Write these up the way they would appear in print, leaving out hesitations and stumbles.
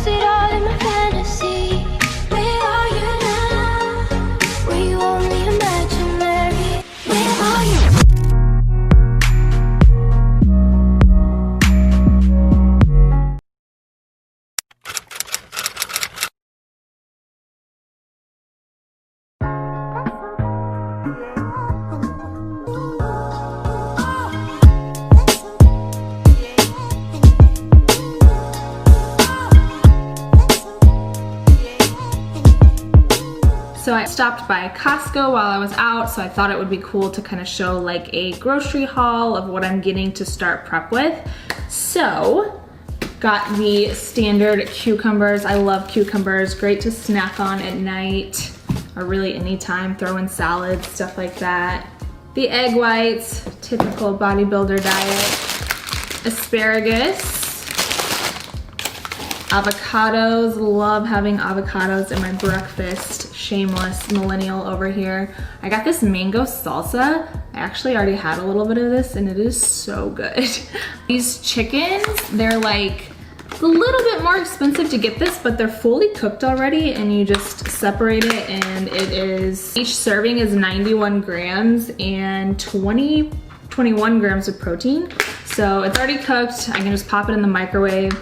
Was it all in my fantasy? Where are you now? Were you only imaginary? Where are you? So I stopped by Costco while I was out, so I thought it would be cool to kind of show like a grocery haul of what I'm getting to start prep with. So, got the standard cucumbers. I love cucumbers, great to snack on at night or really anytime, throw in salads, stuff like that. The egg whites, typical bodybuilder diet. Asparagus. Avocados, love having avocados in my breakfast. Shameless millennial over here. I got this mango salsa. I actually already had a little bit of this and it is so good. These chickens, they're like a little bit more expensive to get this, but they're fully cooked already and you just separate it and it is, each serving is 91 grams and 21 grams of protein. So it's already cooked. I can just pop it in the microwave.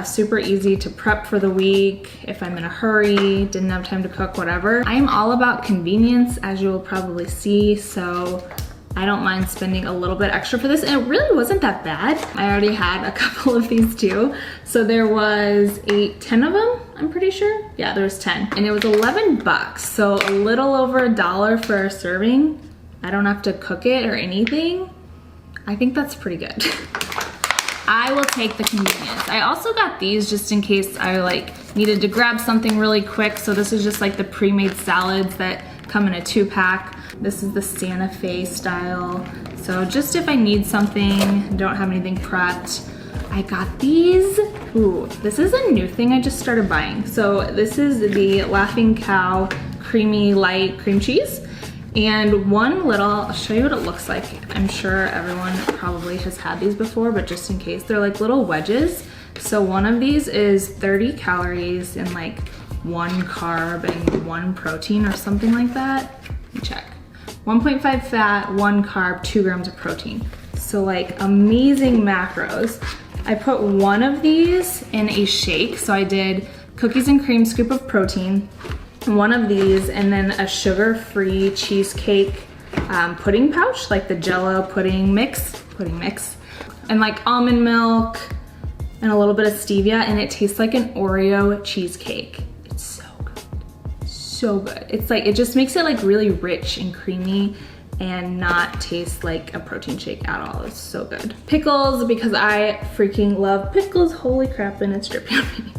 Super easy to prep for the week if I'm in a hurry, didn't have time to cook, whatever. I am all about convenience, as you will probably see, so I don't mind spending a little bit extra for this, and it really wasn't that bad. I already had a couple of these too. So there was 10 of them, I'm pretty sure. Yeah, there was 10, and it was 11 bucks, so a little over $1 for a serving. I don't have to cook it or anything. I think that's pretty good. I will take the convenience. I also got these just in case I like needed to grab something really quick. So this is just like the pre-made salads that come in a 2-pack. This is the Santa Fe style. So just if I need something, don't have anything prepped. I got these. Ooh, this is a new thing I just started buying. So this is the Laughing Cow Creamy Light Cream Cheese. And one little, I'll show you what it looks like. I'm sure everyone probably has had these before, but just in case, they're like little wedges. So one of these is 30 calories and like 1 carb and 1 protein or something like that. Let me check. 1.5 fat, 1 carb, 2 grams of protein. So like amazing macros. I put one of these in a shake. So I did cookies and cream scoop of protein, one of these, and then a sugar-free cheesecake pudding pouch, like the Jello pudding mix, and like almond milk and a little bit of stevia, and it tastes like an Oreo cheesecake. It's so good, so good. It's like, it just makes it like really rich and creamy and not taste like a protein shake at all. It's so good. Pickles, because I freaking love pickles. Holy crap, and it's dripping on me.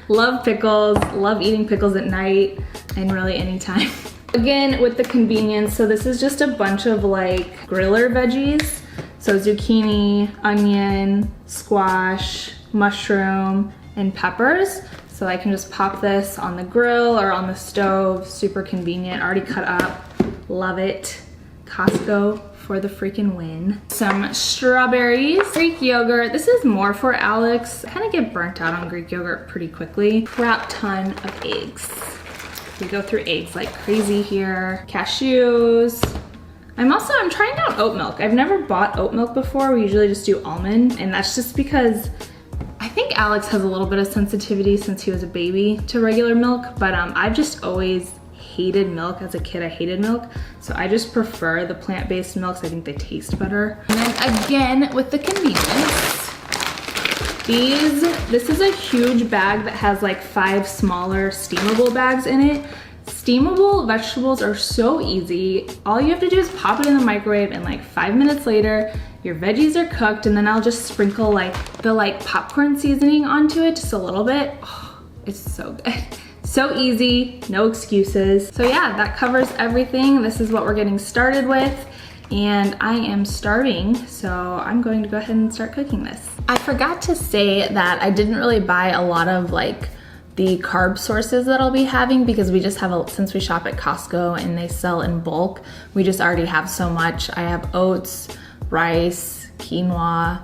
Love pickles, love eating pickles at night and really anytime. Again, with the convenience, so this is just a bunch of like griller veggies. So zucchini, onion, squash, mushroom, and peppers. So I can just pop this on the grill or on the stove, super convenient, already cut up, love it. Costco for the freaking win. Some strawberries, Greek yogurt. This is more for Alex. I kind of get burnt out on Greek yogurt pretty quickly. Crap ton of eggs. We go through eggs like crazy here. Cashews. I'm trying out oat milk. I've never bought oat milk before. We usually just do almond, and that's just because I think Alex has a little bit of sensitivity since he was a baby to regular milk, but I've just always hated milk. As a kid, I hated milk. So I just prefer the plant-based milks. I think they taste better. And then again, with the convenience, this is a huge bag that has like 5 smaller steamable bags in it. Steamable vegetables are so easy. All you have to do is pop it in the microwave and like 5 minutes later, your veggies are cooked, and then I'll just sprinkle like the popcorn seasoning onto it, just a little bit. Oh, it's so good. So easy, no excuses. So yeah, that covers everything. This is what we're getting started with, and I am starving, so I'm going to go ahead and start cooking this. I forgot to say that I didn't really buy a lot of like the carb sources that I'll be having, because we just have since we shop at Costco and they sell in bulk, we just already have so much. I have oats, rice, quinoa,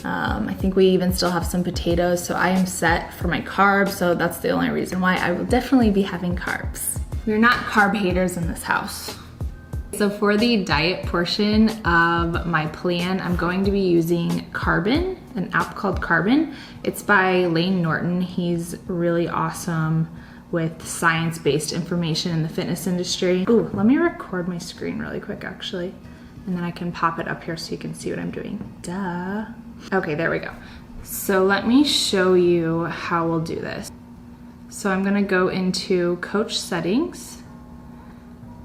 I think we even still have some potatoes, so I am set for my carbs, so that's the only reason why I will definitely be having carbs. We're not carb haters in this house. So for the diet portion of my plan, I'm going to be using Carbon, an app called Carbon. It's by Lane Norton. He's really awesome with science-based information in the fitness industry. Ooh, let me record my screen really quick actually, and then I can pop it up here so you can see what I'm doing. Duh. Okay, there we go. So let me show you how we'll do this. So I'm gonna go into Coach Settings,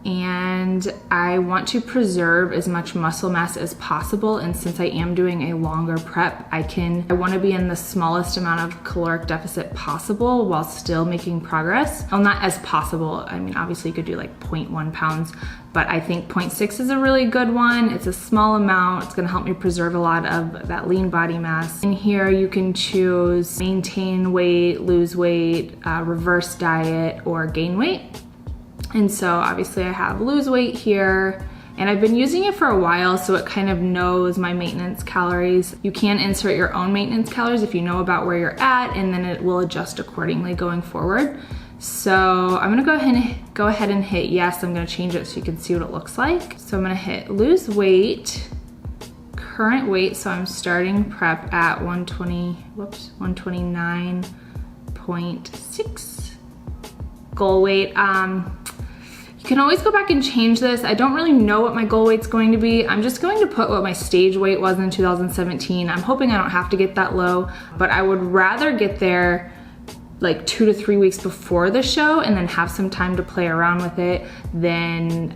and I want to preserve as much muscle mass as possible, and since I am doing a longer prep, I want to be in the smallest amount of caloric deficit possible while still making progress. Well, not as possible, I mean obviously you could do like 0.1 pounds, but I think 0.6 is a really good one. It's a small amount, it's gonna help me preserve a lot of that lean body mass. In here you can choose maintain weight, lose weight, reverse diet, or gain weight. And so obviously I have lose weight here, and I've been using it for a while, so it kind of knows my maintenance calories. You can insert your own maintenance calories if you know about where you're at, and then it will adjust accordingly going forward. So I'm gonna go ahead and hit yes. I'm gonna change it so you can see what it looks like. So I'm gonna hit lose weight, current weight, so I'm starting prep at 129.6. Goal weight, you can always go back and change this. I don't really know what my goal weight's going to be. I'm just going to put what my stage weight was in 2017. I'm hoping I don't have to get that low, but I would rather get there like 2 to 3 weeks before the show and then have some time to play around with it than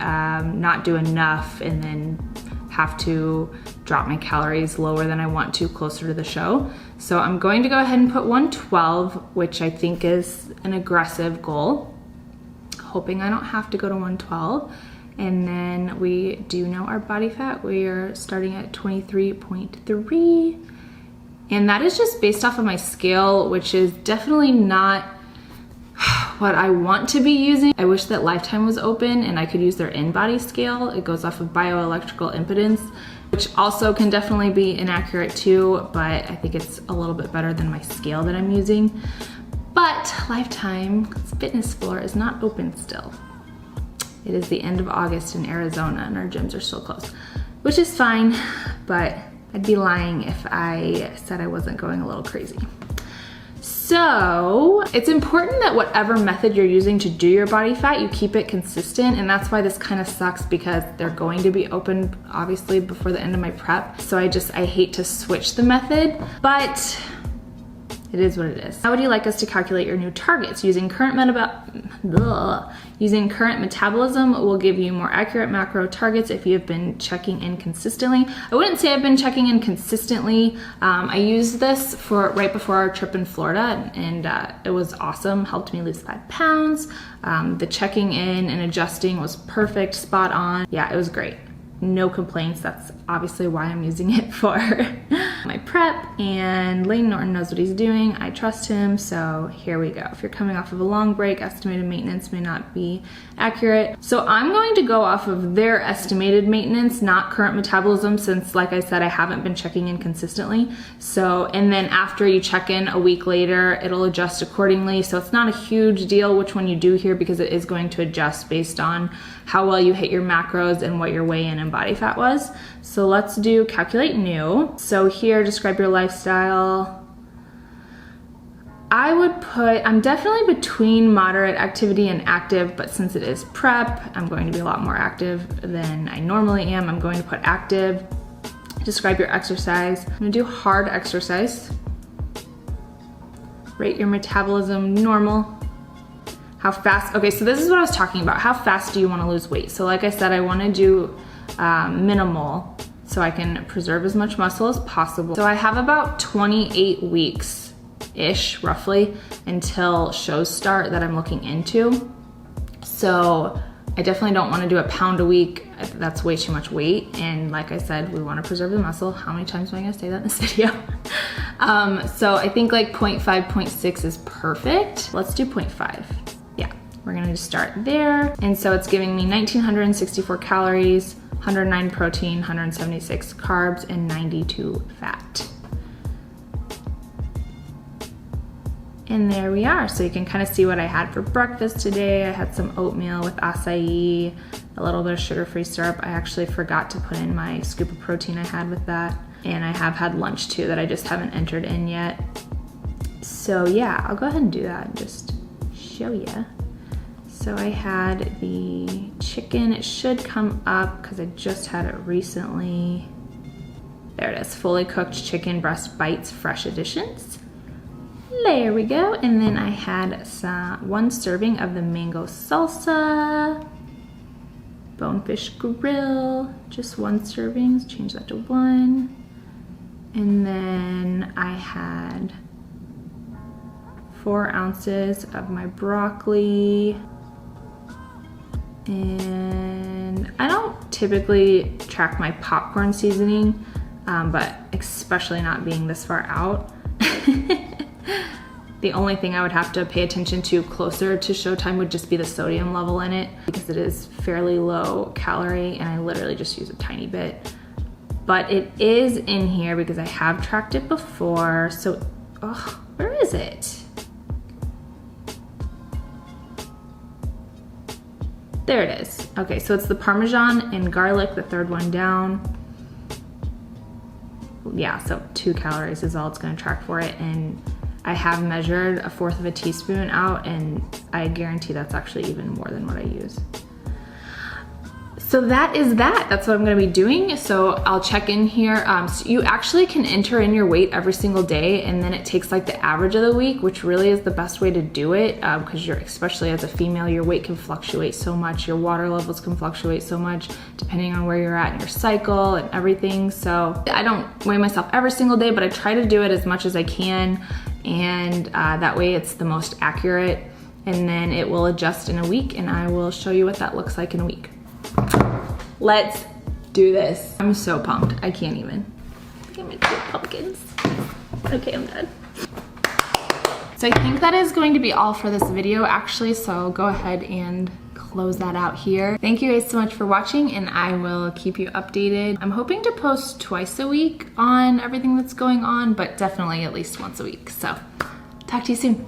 not do enough and then have to drop my calories lower than I want to closer to the show. So I'm going to go ahead and put 112, which I think is an aggressive goal. Hoping I don't have to go to 112. And then we do know our body fat. We are starting at 23.3. And that is just based off of my scale, which is definitely not what I want to be using. I wish that Lifetime was open and I could use their in-body scale. It goes off of bioelectrical impedance, which also can definitely be inaccurate too, but I think it's a little bit better than my scale that I'm using. But Lifetime Fitness Floor is not open still. It is the end of August in Arizona and our gyms are still closed, which is fine, but I'd be lying if I said I wasn't going a little crazy. So it's important that whatever method you're using to do your body fat, you keep it consistent, and that's why this kind of sucks because they're going to be open obviously before the end of my prep. So I hate to switch the method, but it is what it is. How would you like us to calculate your new targets? Using current metabolism will give you more accurate macro targets if you have been checking in consistently. I wouldn't say I've been checking in consistently. I used this for right before our trip in Florida, and it was awesome. Helped me lose 5 pounds. The checking in and adjusting was perfect, spot on. Yeah, it was great. No complaints. That's obviously why I'm using it for my prep, and Lane Norton knows what he's doing. I trust him, so here we go. If you're coming off of a long break, estimated maintenance may not be accurate. So I'm going to go off of their estimated maintenance, not current metabolism, since like I said, I haven't been checking in consistently. So, and then after you check in a week later, it'll adjust accordingly. So it's not a huge deal which one you do here because it is going to adjust based on how well you hit your macros and what your weigh-in and body fat was. So let's do calculate new. So here, describe your lifestyle. I would put, I'm definitely between moderate activity and active, but since it is prep, I'm going to be a lot more active than I normally am. I'm going to put active. Describe your exercise. I'm gonna do hard exercise. Rate your metabolism normal. How fast, okay, so this is what I was talking about. How fast do you wanna lose weight? So like I said, I wanna do minimal so I can preserve as much muscle as possible. So I have about 28 weeks-ish, roughly, until shows start that I'm looking into. So I definitely don't wanna do a pound a week. That's way too much weight. And like I said, we wanna preserve the muscle. How many times am I gonna say that in this video? So I think like 0.5, 0.6 is perfect. Let's do 0.5. We're gonna just start there. And so it's giving me 1,964 calories, 109 protein, 176 carbs, and 92 fat. And there we are. So you can kind of see what I had for breakfast today. I had some oatmeal with acai, a little bit of sugar-free syrup. I actually forgot to put in my scoop of protein I had with that. And I have had lunch too that I just haven't entered in yet. So yeah, I'll go ahead and do that and just show you. So I had the chicken. It should come up because I just had it recently. There it is, fully cooked chicken breast bites, fresh additions. There we go. And then I had one serving of the mango salsa, bonefish grill, just one serving, change that to one. And then I had 4 ounces of my broccoli. And I don't typically track my popcorn seasoning, but especially not being this far out. The only thing I would have to pay attention to closer to showtime would just be the sodium level in it, because it is fairly low calorie and I literally just use a tiny bit. But it is in here because I have tracked it before. So, where is it? There it is. Okay, so it's the Parmesan and Garlic, the third one down. Yeah, so 2 calories is all it's gonna track for it. And I have measured 1/4 of a teaspoon out, and I guarantee that's actually even more than what I use. So that is that. That's what I'm gonna be doing. So I'll check in here. So you actually can enter in your weight every single day, and then it takes like the average of the week, which really is the best way to do it, because especially as a female, your weight can fluctuate so much. Your water levels can fluctuate so much depending on where you're at in your cycle and everything. So I don't weigh myself every single day, but I try to do it as much as I can, and that way it's the most accurate. And then it will adjust in a week, and I will show you what that looks like in a week. Let's do this. I'm so pumped. I can't even. Look at my cute pumpkins. Okay, I'm done. So I think that is going to be all for this video actually, so I'll go ahead and close that out here. Thank you guys so much for watching, and I will keep you updated. I'm hoping to post twice a week on everything that's going on, but definitely at least once a week. So talk to you soon.